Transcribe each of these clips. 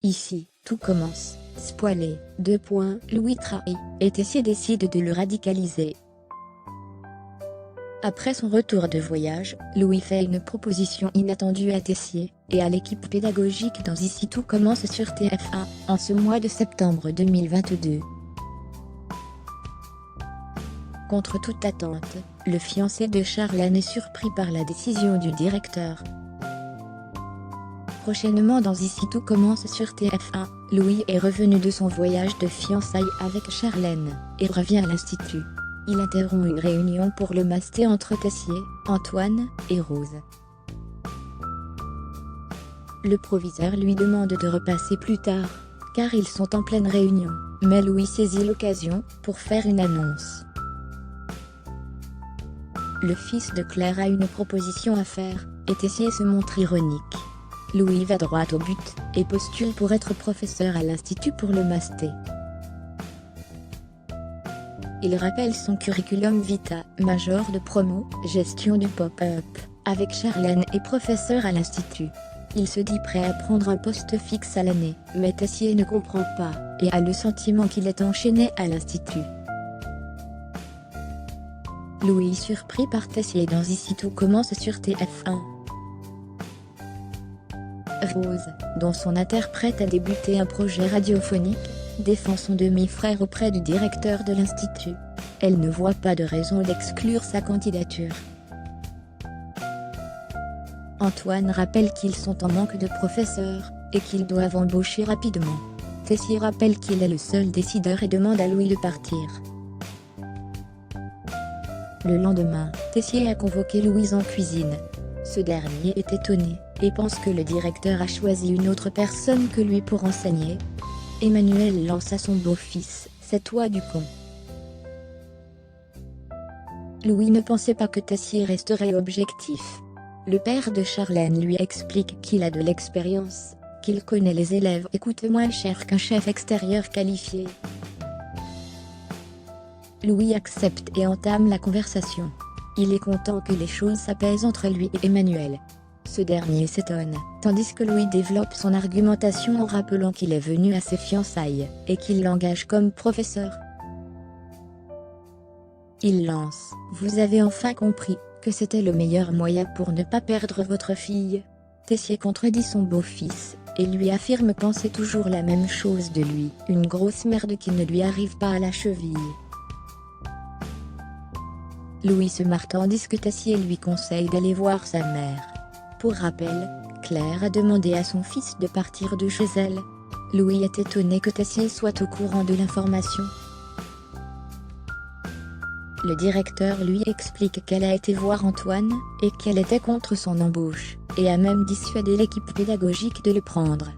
Ici, tout commence. Spoilé, Louis trahit, et Tessier décide de le radicaliser. Après son retour de voyage, Louis fait une proposition inattendue à Tessier, et à l'équipe pédagogique dans Ici tout commence sur TF1, en ce mois de septembre 2022. Contre toute attente, le fiancé de Charlène est surpris par la décision du directeur. Prochainement dans Ici tout commence sur TF1, Louis est revenu de son voyage de fiançailles avec Charlène, et revient à l'Institut. Il interrompt une réunion pour le masté entre Tessier, Antoine, et Rose. Le proviseur lui demande de repasser plus tard, car ils sont en pleine réunion, mais Louis saisit l'occasion pour faire une annonce. Le fils de Claire a une proposition à faire, et Tessier se montre ironique. Louis va droit au but, et postule pour être professeur à l'Institut pour le masté. Il rappelle son curriculum vitae, major de promo, gestion du pop-up, avec Charlène et professeur à l'Institut. Il se dit prêt à prendre un poste fixe à l'année, mais Tessier ne comprend pas, et a le sentiment qu'il est enchaîné à l'Institut. Louis surpris par Tessier dans Ici tout commence sur TF1. Rose, dont son interprète a débuté un projet radiophonique, défend son demi-frère auprès du directeur de l'Institut. Elle ne voit pas de raison d'exclure sa candidature. Antoine rappelle qu'ils sont en manque de professeurs, et qu'ils doivent embaucher rapidement. Tessier rappelle qu'il est le seul décideur et demande à Louis de partir. Le lendemain, Tessier a convoqué Louise en cuisine. Ce dernier est étonné, et pense que le directeur a choisi une autre personne que lui pour enseigner. Emmanuel lance à son beau-fils, « C'est toi du con ». Louis ne pensait pas que Tessier resterait objectif. Le père de Charlène lui explique qu'il a de l'expérience, qu'il connaît les élèves et coûte moins cher qu'un chef extérieur qualifié. Louis accepte et entame la conversation. Il est content que les choses s'apaisent entre lui et Emmanuel. Ce dernier s'étonne, tandis que Louis développe son argumentation en rappelant qu'il est venu à ses fiançailles, et qu'il l'engage comme professeur. Il lance, « Vous avez enfin compris, que c'était le meilleur moyen pour ne pas perdre votre fille ». Tessier contredit son beau-fils, et lui affirme penser toujours la même chose de lui, une grosse merde qui ne lui arrive pas à la cheville. Louis se marre tandis que Tessier lui conseille d'aller voir sa mère. Pour rappel, Claire a demandé à son fils de partir de chez elle. Louis est étonné que Tessier soit au courant de l'information. Le directeur lui explique qu'elle a été voir Antoine, et qu'elle était contre son embauche, et a même dissuadé l'équipe pédagogique de le prendre.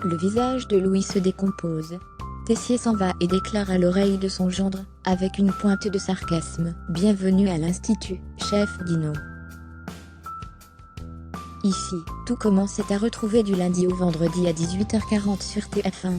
Le visage de Louis se décompose. Tessier s'en va et déclare à l'oreille de son gendre, avec une pointe de sarcasme, « Bienvenue à l'Institut, chef Dino ». Ici, tout commence est à retrouver du lundi au vendredi à 18h40 sur TF1.